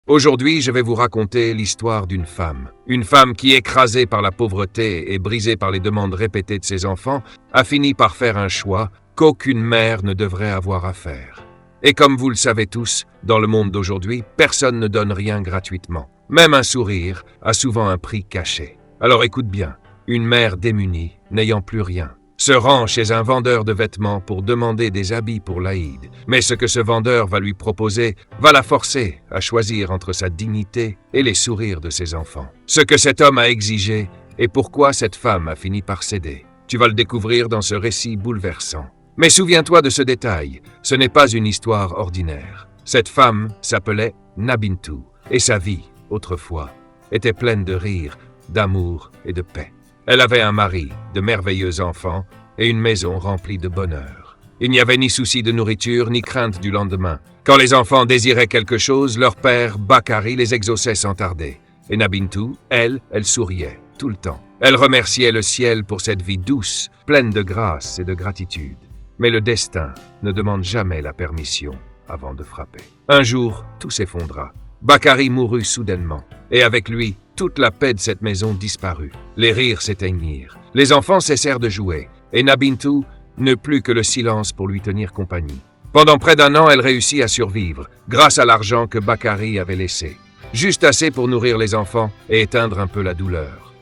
Aujourd'hui, je vais vous raconter l'histoire d'une femme. Une femme qui, écrasée par la pauvreté et brisée par les demandes répétées de ses enfants, a fini par faire un choix qu'aucune mère ne devrait avoir à faire. Et comme vous le savez tous, dans le monde d'aujourd'hui, personne ne donne rien gratuitement. Même un sourire a souvent un prix caché. Alors écoute bien, une mère démunie, n'ayant plus rien, se rend chez un vendeur de vêtements pour demander des habits pour l'Aïd. Mais ce que ce vendeur va lui proposer va la forcer à choisir entre sa dignité et les sourires de ses enfants. Ce que cet homme a exigé et pourquoi cette femme a fini par céder. Tu vas le découvrir dans ce récit bouleversant. Mais souviens-toi de ce détail, ce n'est pas une histoire ordinaire. Cette femme s'appelait Nabintu et sa vie, autrefois, était pleine de rire, d'amour et de paix. Elle avait un mari, de merveilleux enfants et une maison remplie de bonheur. Il n'y avait ni souci de nourriture ni crainte du lendemain. Quand les enfants désiraient quelque chose, leur père, Bakari, les exauçait sans tarder. Et Nabintu, elle souriait tout le temps. Elle remerciait le ciel pour cette vie douce, pleine de grâce et de gratitude. Mais le destin ne demande jamais la permission avant de frapper. Un jour, tout s'effondra. Bakari mourut soudainement, et avec lui, toute la paix de cette maison disparut. Les rires s'éteignirent, les enfants cessèrent de jouer, et Nabintu n'eut plus que le silence pour lui tenir compagnie. Pendant près d'un an, elle réussit à survivre, grâce à l'argent que Bakari avait laissé. Juste assez pour nourrir les enfants et éteindre un peu la douleur.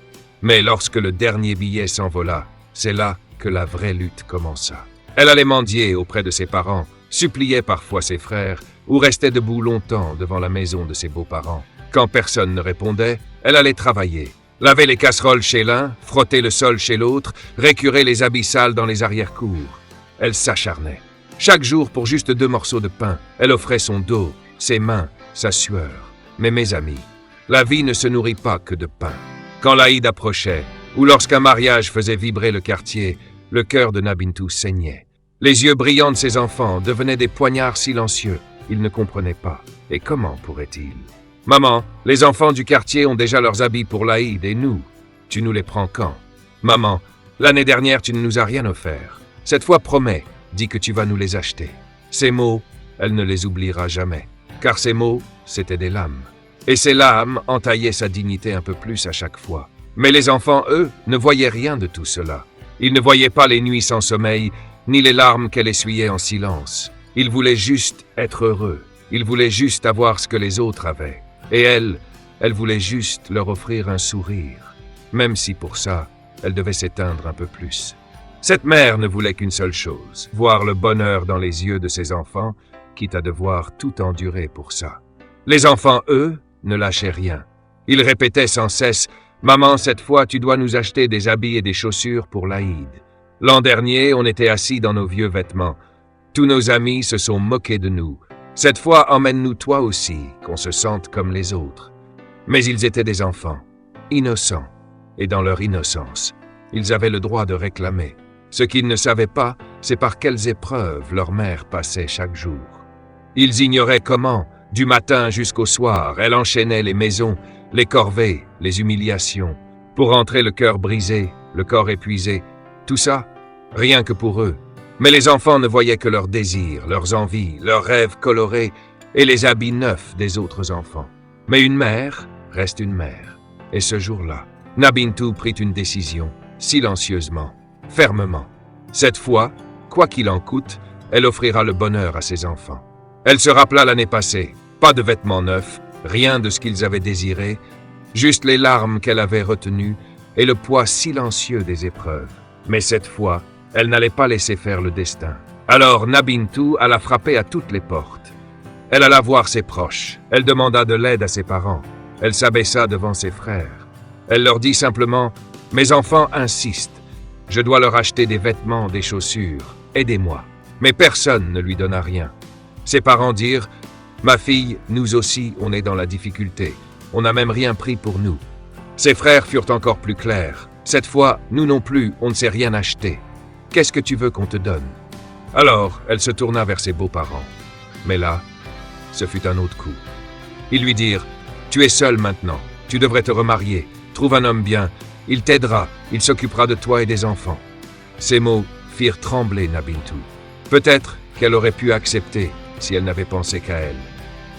Mais lorsque le dernier billet s'envola, c'est là que la vraie lutte commença. Elle allait mendier auprès de ses parents, suppliait parfois ses frères, ou restait debout longtemps devant la maison de ses beaux-parents. Quand personne ne répondait, elle allait travailler, laver les casseroles chez l'un, frotter le sol chez l'autre, récurer les habits sales dans les arrière-cours. Elle s'acharnait. Chaque jour pour juste 2 morceaux de pain, elle offrait son dos, ses mains, sa sueur. Mais mes amis, la vie ne se nourrit pas que de pain. Quand l'Aïd approchait, ou lorsqu'un mariage faisait vibrer le quartier, le cœur de Nabintu saignait. Les yeux brillants de ses enfants devenaient des poignards silencieux. Ils ne comprenaient pas. Et comment pourraient-ils? Maman, les enfants du quartier ont déjà leurs habits pour l'Aïd et nous, tu nous les prends quand? Maman, l'année dernière tu ne nous as rien offert. Cette fois promets, dis que tu vas nous les acheter. Ces mots, elle ne les oubliera jamais. Car ces mots, c'étaient des lames. Et ces lames entaillaient sa dignité un peu plus à chaque fois. Mais les enfants, eux, ne voyaient rien de tout cela. Ils ne voyaient pas les nuits sans sommeil, ni les larmes qu'elle essuyait en silence. Ils voulaient juste être heureux. Ils voulaient juste avoir ce que les autres avaient. Et elle voulait juste leur offrir un sourire, même si pour ça, elle devait s'éteindre un peu plus. Cette mère ne voulait qu'une seule chose, voir le bonheur dans les yeux de ses enfants, quitte à devoir tout endurer pour ça. Les enfants, eux, ne lâchaient rien. Ils répétaient sans cesse « Maman, cette fois, tu dois nous acheter des habits et des chaussures pour l'Aïd. » L'an dernier, on était assis dans nos vieux vêtements. Tous nos amis se sont moqués de nous. Cette fois, emmène-nous toi aussi, qu'on se sente comme les autres. Mais ils étaient des enfants, innocents. Et dans leur innocence, ils avaient le droit de réclamer. Ce qu'ils ne savaient pas, c'est par quelles épreuves leur mère passait chaque jour. Ils ignoraient comment, du matin jusqu'au soir, elle enchaînait les maisons, les corvées, les humiliations, pour rentrer le cœur brisé, le corps épuisé. Tout ça, rien que pour eux. Mais les enfants ne voyaient que leurs désirs, leurs envies, leurs rêves colorés et les habits neufs des autres enfants. Mais une mère reste une mère. Et ce jour-là, Nabintu prit une décision, silencieusement, fermement. Cette fois, quoi qu'il en coûte, elle offrira le bonheur à ses enfants. Elle se rappela l'année passée, pas de vêtements neufs, rien de ce qu'ils avaient désiré, juste les larmes qu'elle avait retenues et le poids silencieux des épreuves. Mais cette fois, elle n'allait pas laisser faire le destin. Alors Nabintu alla frapper à toutes les portes. Elle alla voir ses proches. Elle demanda de l'aide à ses parents. Elle s'abaissa devant ses frères. Elle leur dit simplement « Mes enfants insistent. Je dois leur acheter des vêtements, des chaussures. Aidez-moi. » Mais personne ne lui donna rien. Ses parents dirent « Ma fille, nous aussi, on est dans la difficulté. On n'a même rien pris pour nous. » Ses frères furent encore plus clairs. « Cette fois, nous non plus, on ne s'est rien acheté. Qu'est-ce que tu veux qu'on te donne? » Alors, elle se tourna vers ses beaux-parents. Mais là, ce fut un autre coup. Ils lui dirent « Tu es seul maintenant, tu devrais te remarier, trouve un homme bien, il t'aidera, il s'occupera de toi et des enfants. » Ces mots firent trembler Nabintu. Peut-être qu'elle aurait pu accepter si elle n'avait pensé qu'à elle.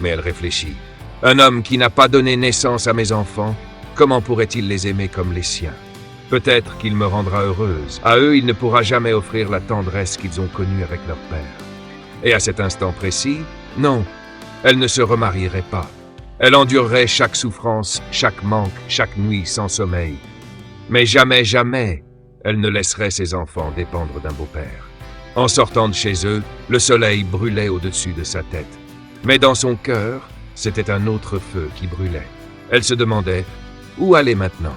Mais elle réfléchit. Un homme qui n'a pas donné naissance à mes enfants, comment pourrait-il les aimer comme les siens? Peut-être qu'il me rendra heureuse. À eux, il ne pourra jamais offrir la tendresse qu'ils ont connue avec leur père. Et à cet instant précis, non, elle ne se remarierait pas. Elle endurerait chaque souffrance, chaque manque, chaque nuit sans sommeil. Mais jamais, jamais, elle ne laisserait ses enfants dépendre d'un beau-père. En sortant de chez eux, le soleil brûlait au-dessus de sa tête. Mais dans son cœur, c'était un autre feu qui brûlait. Elle se demandait, où aller maintenant?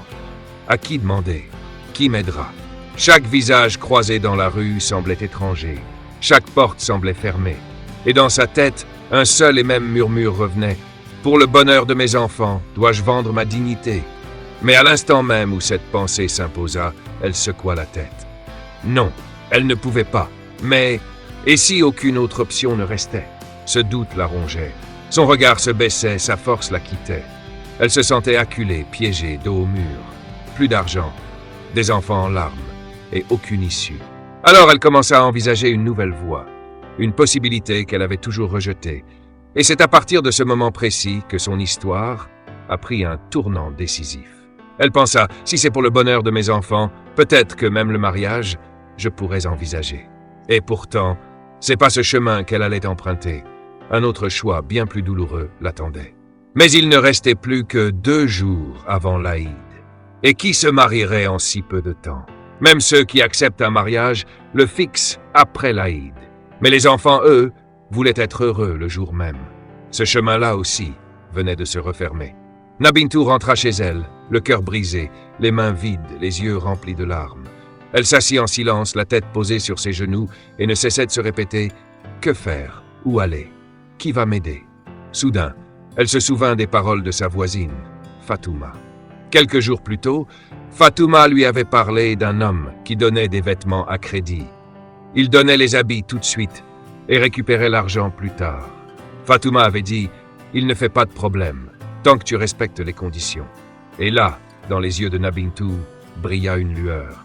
À qui demander? Qui m'aidera? Chaque visage croisé dans la rue semblait étranger. Chaque porte semblait fermée. Et dans sa tête, un seul et même murmure revenait. Pour le bonheur de mes enfants, dois-je vendre ma dignité? Mais à l'instant même où cette pensée s'imposa, elle secoua la tête. Non, elle ne pouvait pas. Mais, et si aucune autre option ne restait? Ce doute la rongeait. Son regard se baissait, sa force la quittait. Elle se sentait acculée, piégée, dos au mur. Plus d'argent, des enfants en larmes, et aucune issue. Alors elle commença à envisager une nouvelle voie, une possibilité qu'elle avait toujours rejetée. Et c'est à partir de ce moment précis que son histoire a pris un tournant décisif. Elle pensa, si c'est pour le bonheur de mes enfants, peut-être que même le mariage, je pourrais envisager. Et pourtant, c'est pas ce chemin qu'elle allait emprunter. Un autre choix bien plus douloureux l'attendait. Mais il ne restait plus que 2 jours avant l'Aïd. Et qui se marierait en si peu de temps? Même ceux qui acceptent un mariage le fixent après l'Aïd. Mais les enfants, eux, voulaient être heureux le jour même. Ce chemin-là aussi venait de se refermer. Nabintou rentra chez elle, le cœur brisé, les mains vides, les yeux remplis de larmes. Elle s'assit en silence, la tête posée sur ses genoux, et ne cessait de se répéter « Que faire? Où aller? Qui va m'aider ?» Soudain, elle se souvint des paroles de sa voisine, Fatouma. Quelques jours plus tôt, Fatouma lui avait parlé d'un homme qui donnait des vêtements à crédit. Il donnait les habits tout de suite et récupérait l'argent plus tard. Fatouma avait dit « Il ne fait pas de problème, tant que tu respectes les conditions. » Et là, dans les yeux de Nabintou, brilla une lueur,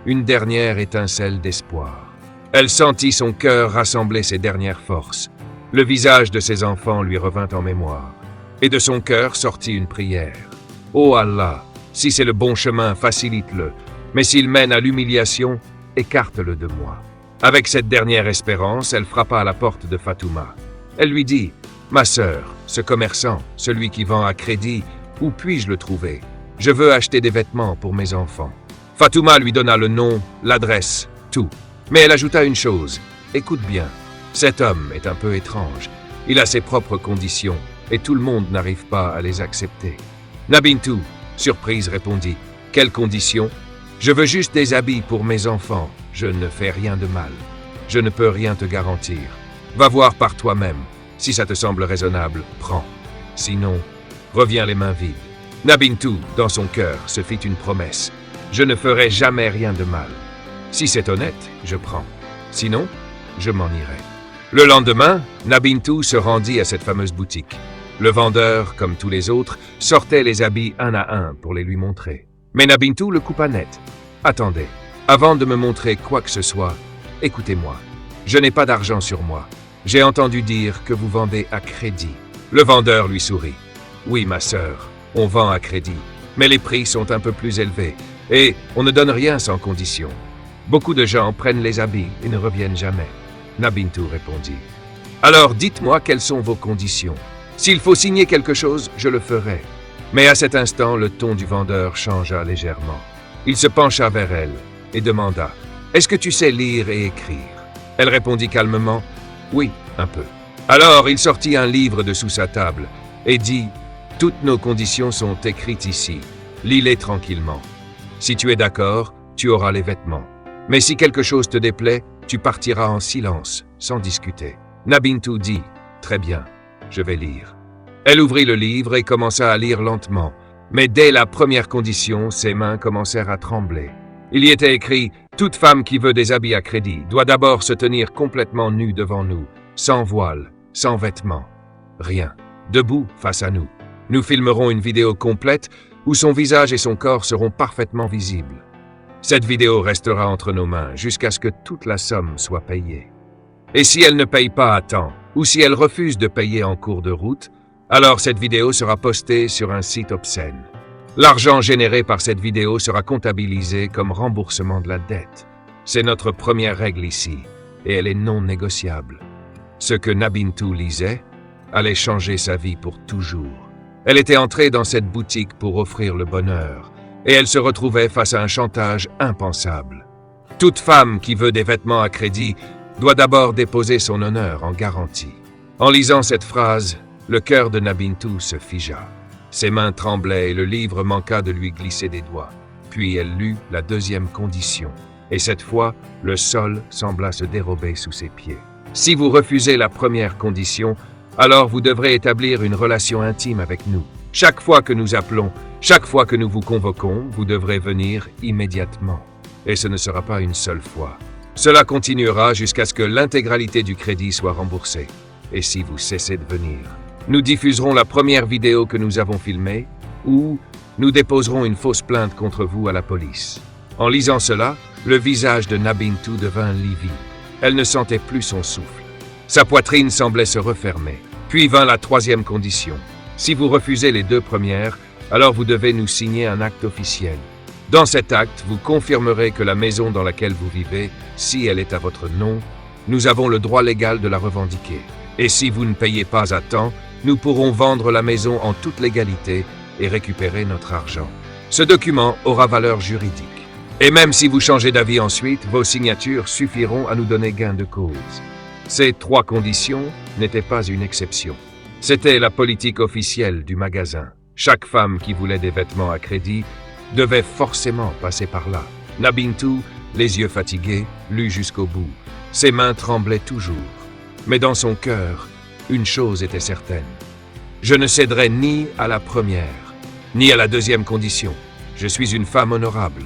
une dernière étincelle d'espoir. Elle sentit son cœur rassembler ses dernières forces. Le visage de ses enfants lui revint en mémoire, et de son cœur sortit une prière. « Ô Allah, si c'est le bon chemin, facilite-le, mais s'il mène à l'humiliation, écarte-le de moi. » Avec cette dernière espérance, elle frappa à la porte de Fatouma. Elle lui dit « Ma sœur, ce commerçant, celui qui vend à crédit, où puis-je le trouver? Je veux acheter des vêtements pour mes enfants. » Fatouma lui donna le nom, l'adresse, tout. Mais elle ajouta une chose, « Écoute bien, cet homme est un peu étrange. Il a ses propres conditions, et tout le monde n'arrive pas à les accepter. » Nabintou, surprise, répondit, « Quelles conditions? Je veux juste des habits pour mes enfants. Je ne fais rien de mal. Je ne peux rien te garantir. Va voir par toi-même. Si ça te semble raisonnable, prends. Sinon, reviens les mains vides. » Nabintou, dans son cœur, se fit une promesse. « Je ne ferai jamais rien de mal. Si c'est honnête, je prends. Sinon, je m'en irai. » Le lendemain, Nabintou se rendit à cette fameuse boutique. Le vendeur, comme tous les autres, sortait les habits un à un pour les lui montrer. Mais Nabintou le coupa net. « Attendez, avant de me montrer quoi que ce soit, écoutez-moi. Je n'ai pas d'argent sur moi. J'ai entendu dire que vous vendez à crédit. » Le vendeur lui sourit. « Oui, ma sœur, on vend à crédit, mais les prix sont un peu plus élevés et on ne donne rien sans condition. Beaucoup de gens prennent les habits et ne reviennent jamais. » Nabintou répondit. « Alors dites-moi quelles sont vos conditions. S'il faut signer quelque chose, je le ferai. » Mais à cet instant, le ton du vendeur changea légèrement. Il se pencha vers elle et demanda « Est-ce que tu sais lire et écrire ?» Elle répondit calmement « Oui, un peu. » Alors il sortit un livre de sous sa table et dit « Toutes nos conditions sont écrites ici. Lis-les tranquillement. Si tu es d'accord, tu auras les vêtements. Mais si quelque chose te déplaît, tu partiras en silence, sans discuter. » Nabintou dit « Très bien, je vais lire. » Elle ouvrit le livre et commença à lire lentement. Mais dès la première condition, ses mains commencèrent à trembler. Il y était écrit « Toute femme qui veut des habits à crédit doit d'abord se tenir complètement nue devant nous, sans voile, sans vêtements. Rien. Debout face à nous. Nous filmerons une vidéo complète où son visage et son corps seront parfaitement visibles. Cette vidéo restera entre nos mains jusqu'à ce que toute la somme soit payée. Et si elle ne paye pas à temps, ou si elle refuse de payer en cours de route, Alors cette vidéo sera postée sur un site obscène. L'argent généré par cette vidéo sera comptabilisé comme remboursement de la dette. C'est notre première règle ici, et elle est non négociable. Ce que Nabintu lisait allait changer sa vie pour toujours. Elle était entrée dans cette boutique pour offrir le bonheur, et elle se retrouvait face à un chantage impensable. Toute femme qui veut des vêtements à crédit doit d'abord déposer son honneur en garantie. En lisant cette phrase, le cœur de Nabintu se figea. Ses mains tremblaient et le livre manqua de lui glisser des doigts. Puis elle lut la deuxième condition. Et cette fois, le sol sembla se dérober sous ses pieds. Si vous refusez la première condition, alors vous devrez établir une relation intime avec nous. Chaque fois que nous appelons, chaque fois que nous vous convoquons, vous devrez venir immédiatement. Et ce ne sera pas une seule fois. Cela continuera jusqu'à ce que l'intégralité du crédit soit remboursée. Et si vous cessez de venir, nous diffuserons la première vidéo que nous avons filmée ou nous déposerons une fausse plainte contre vous à la police. En lisant cela, le visage de Nabintu devint livide. Elle ne sentait plus son souffle. Sa poitrine semblait se refermer. Puis vint la troisième condition. Si vous refusez les deux premières, alors vous devez nous signer un acte officiel. Dans cet acte, vous confirmerez que la maison dans laquelle vous vivez, si elle est à votre nom, nous avons le droit légal de la revendiquer. Et si vous ne payez pas à temps, nous pourrons vendre la maison en toute légalité et récupérer notre argent. Ce document aura valeur juridique. Et même si vous changez d'avis ensuite, vos signatures suffiront à nous donner gain de cause. Ces trois conditions n'étaient pas une exception. C'était la politique officielle du magasin. Chaque femme qui voulait des vêtements à crédit devait forcément passer par là. Nabintu, les yeux fatigués, lut jusqu'au bout. Ses mains tremblaient toujours. Mais dans son cœur, une chose était certaine. Je ne céderai ni à la première, ni à la deuxième condition. Je suis une femme honorable.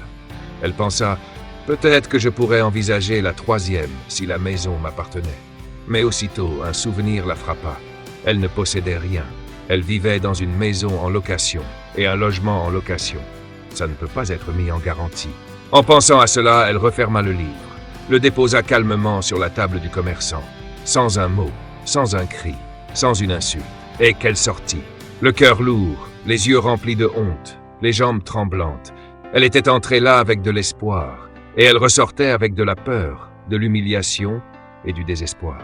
Elle pensa, peut-être que je pourrais envisager la troisième si la maison m'appartenait. Mais aussitôt, un souvenir la frappa. Elle ne possédait rien. Elle vivait dans une maison en location et un logement en location. Ça ne peut pas être mis en garantie. En pensant à cela, elle referma le livre, le déposa calmement sur la table du commerçant, sans un mot, sans un cri, sans une insulte. Et qu'elle sortit, le cœur lourd, les yeux remplis de honte, les jambes tremblantes. Elle était entrée là avec de l'espoir, et elle ressortait avec de la peur, de l'humiliation et du désespoir.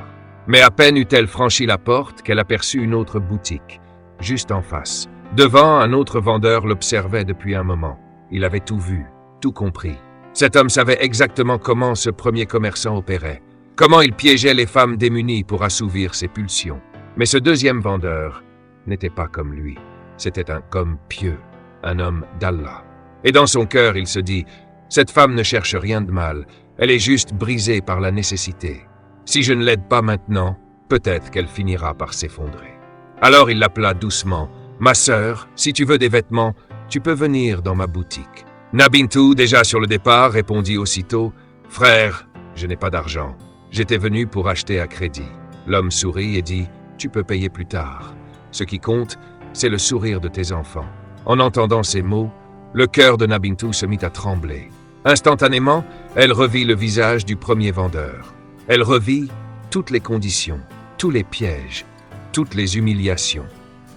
Mais à peine eut-elle franchi la porte qu'elle aperçut une autre boutique, juste en face. Devant, un autre vendeur l'observait depuis un moment. Il avait tout vu, tout compris. Cet homme savait exactement comment ce premier commerçant opérait, comment il piégeait les femmes démunies pour assouvir ses pulsions. Mais ce deuxième vendeur n'était pas comme lui. C'était un homme pieux, un homme d'Allah. Et dans son cœur, il se dit, cette femme ne cherche rien de mal, elle est juste brisée par la nécessité. Si je ne l'aide pas maintenant, peut-être qu'elle finira par s'effondrer. Alors il l'appela doucement. Ma sœur, si tu veux des vêtements, tu peux venir dans ma boutique. Nabintu, déjà sur le départ, répondit aussitôt, frère, je n'ai pas d'argent. J'étais venu pour acheter à crédit. L'homme sourit et dit, tu peux payer plus tard. Ce qui compte, c'est le sourire de tes enfants. En entendant ces mots, le cœur de Nabintu se mit à trembler. Instantanément, elle revit le visage du premier vendeur. Elle revit toutes les conditions, tous les pièges, toutes les humiliations.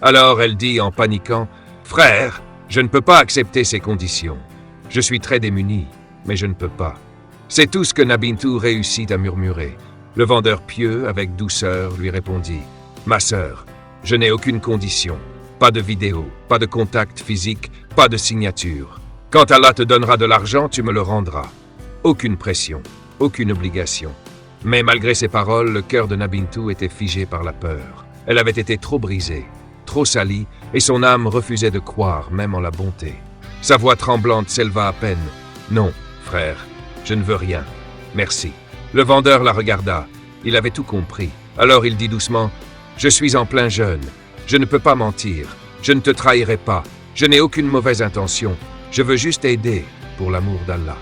Alors elle dit en paniquant, « Frère, je ne peux pas accepter ces conditions. Je suis très démuni, mais je ne peux pas. » C'est tout ce que Nabintu réussit à murmurer. Le vendeur pieux, avec douceur, lui répondit, « Ma sœur, je n'ai aucune condition. Pas de vidéo, pas de contact physique, pas de signature. Quand Allah te donnera de l'argent, tu me le rendras. Aucune pression, aucune obligation. » Mais malgré ces paroles, le cœur de Nabintu était figé par la peur. Elle avait été trop brisée, trop salie, et son âme refusait de croire, même en la bonté. Sa voix tremblante s'éleva à peine. « Non, frère, je ne veux rien. Merci. » Le vendeur la regarda. Il avait tout compris. Alors il dit doucement, « Je suis en plein jeûne. Je ne peux pas mentir. Je ne te trahirai pas. Je n'ai aucune mauvaise intention. Je veux juste aider, pour l'amour d'Allah. »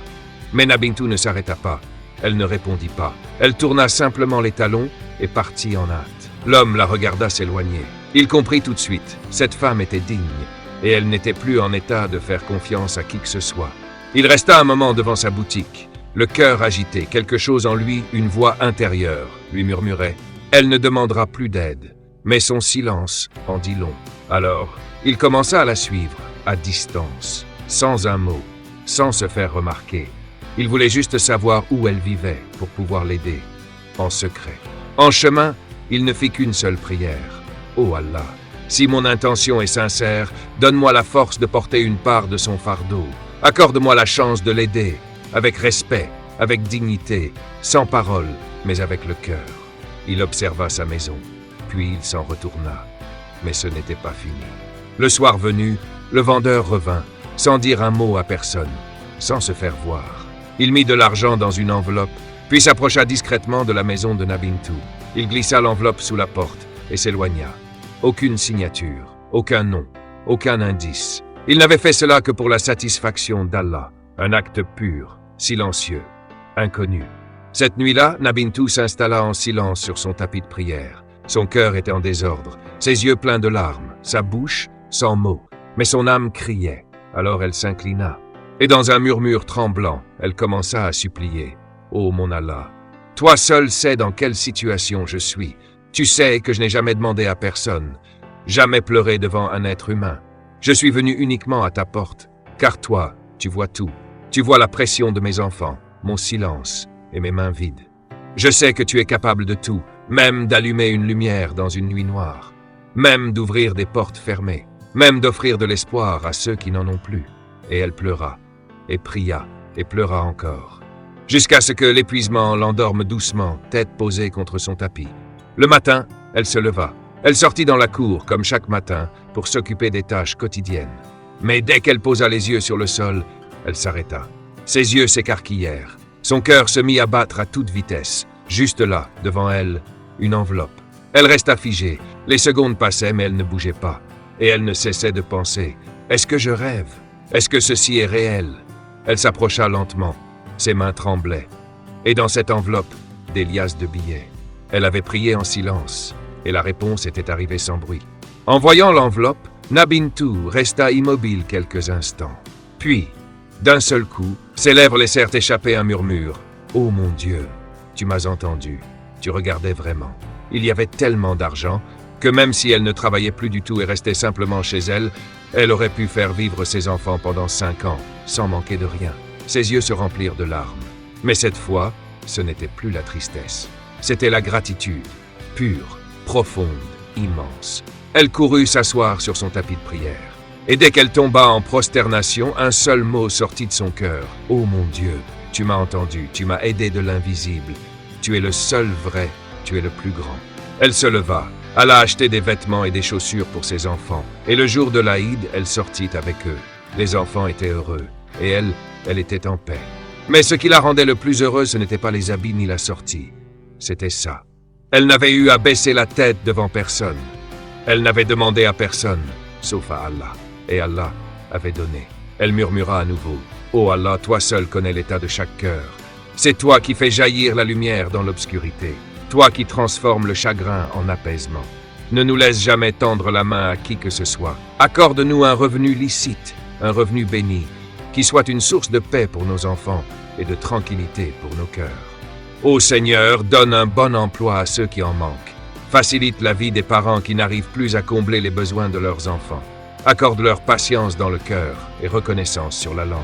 Mais Nabintu ne s'arrêta pas. Elle ne répondit pas. Elle tourna simplement les talons et partit en hâte. L'homme la regarda s'éloigner. Il comprit tout de suite. Cette femme était digne, et elle n'était plus en état de faire confiance à qui que ce soit. Il resta un moment devant sa boutique, le cœur agité, quelque chose en lui, une voix intérieure, lui murmurait « Elle ne demandera plus d'aide. mais son silence en dit long. Alors, il commença à la suivre, à distance, sans un mot, sans se faire remarquer. Il voulait juste savoir où elle vivait pour pouvoir l'aider, en secret. En chemin, il ne fit qu'une seule prière. « Oh Allah, si mon intention est sincère, donne-moi la force de porter une part de son fardeau. Accorde-moi la chance de l'aider, avec respect, avec dignité, sans parole, mais avec le cœur. » Il observa sa maison, puis il s'en retourna. Mais ce n'était pas fini. Le soir venu, le vendeur revint, sans dire un mot à personne, sans se faire voir. Il mit de l'argent dans une enveloppe, puis s'approcha discrètement de la maison de Nabintou. Il glissa l'enveloppe sous la porte et s'éloigna. Aucune signature, aucun nom, aucun indice. Il n'avait fait cela que pour la satisfaction d'Allah, un acte pur, silencieux, inconnu. Cette nuit-là, Nabintou s'installa en silence sur son tapis de prière. Son cœur était en désordre, ses yeux pleins de larmes, sa bouche sans mots, mais son âme criait. Alors elle s'inclina, et dans un murmure tremblant, elle commença à supplier. « Ô mon Allah, toi seul sais dans quelle situation je suis. Tu sais que je n'ai jamais demandé à personne, jamais pleuré devant un être humain. Je suis venu uniquement à ta porte, car toi, tu vois tout. Tu vois la pression de mes enfants, mon silence et mes mains vides. Je sais que tu es capable de tout, même d'allumer une lumière dans une nuit noire, même d'ouvrir des portes fermées, même d'offrir de l'espoir à ceux qui n'en ont plus. » Et elle pleura, et pria, et pleura encore, jusqu'à ce que l'épuisement l'endorme doucement, tête posée contre son tapis. Le matin, elle se leva. Elle sortit dans la cour, comme chaque matin, pour s'occuper des tâches quotidiennes. Mais dès qu'elle posa les yeux sur le sol, elle s'arrêta. Ses yeux s'écarquillèrent. Son cœur se mit à battre à toute vitesse. Juste là, devant elle, une enveloppe. Elle resta figée. Les secondes passaient, mais elle ne bougeait pas. Et elle ne cessait de penser. « Est-ce que je rêve? Est-ce que ceci est réel ?» Elle s'approcha lentement. Ses mains tremblaient. Et dans cette enveloppe, des liasses de billets. Elle avait prié en silence, et la réponse était arrivée sans bruit. En voyant l'enveloppe, Nabintou resta immobile quelques instants. Puis, d'un seul coup, ses lèvres laissèrent échapper un murmure. « Oh mon Dieu, tu m'as entendu, tu regardais vraiment. » Il y avait tellement d'argent que même si elle ne travaillait plus du tout et restait simplement chez elle, elle aurait pu faire vivre ses enfants pendant 5 ans, sans manquer de rien. Ses yeux se remplirent de larmes. Mais cette fois, ce n'était plus la tristesse. C'était la gratitude, pure, profonde, immense. Elle courut s'asseoir sur son tapis de prière. Et dès qu'elle tomba en prosternation, un seul mot sortit de son cœur. « Oh mon Dieu, tu m'as entendu, tu m'as aidé de l'invisible. Tu es le seul vrai, tu es le plus grand. » Elle se leva, alla acheter des vêtements et des chaussures pour ses enfants. Et le jour de l'Aïd, elle sortit avec eux. Les enfants étaient heureux, et elle était en paix. Mais ce qui la rendait le plus heureuse, ce n'était pas les habits ni la sortie. C'était ça. Elle n'avait eu à baisser la tête devant personne. Elle n'avait demandé à personne, sauf à Allah. Et Allah avait donné. Elle murmura à nouveau. « Oh Allah, toi seul connais l'état de chaque cœur. C'est toi qui fais jaillir la lumière dans l'obscurité. Toi qui transformes le chagrin en apaisement. Ne nous laisse jamais tendre la main à qui que ce soit. Accorde-nous un revenu licite, un revenu béni, qui soit une source de paix pour nos enfants et de tranquillité pour nos cœurs. Ô Seigneur, donne un bon emploi à ceux qui en manquent. Facilite la vie des parents qui n'arrivent plus à combler les besoins de leurs enfants. Accorde-leur patience dans le cœur et reconnaissance sur la langue.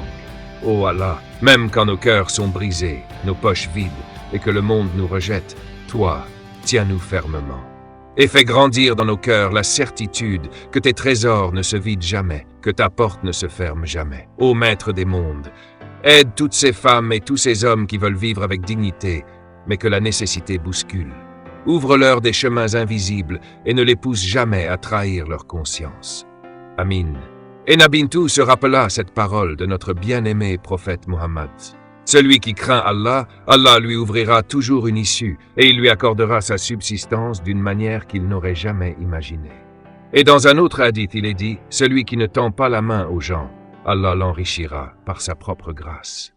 Ô Allah, même quand nos cœurs sont brisés, nos poches vides et que le monde nous rejette, toi, tiens-nous fermement. Et fais grandir dans nos cœurs la certitude que tes trésors ne se vident jamais, que ta porte ne se ferme jamais. Ô Maître des mondes, aide toutes ces femmes et tous ces hommes qui veulent vivre avec dignité, mais que la nécessité bouscule. Ouvre-leur des chemins invisibles et ne les pousse jamais à trahir leur conscience. Amin. Et Nabintou se rappela cette parole de notre bien-aimé prophète Muhammad. Celui qui craint Allah, Allah lui ouvrira toujours une issue et il lui accordera sa subsistance d'une manière qu'il n'aurait jamais imaginée. Et dans un autre hadith, il est dit, celui qui ne tend pas la main aux gens, Allah l'enrichira par sa propre grâce.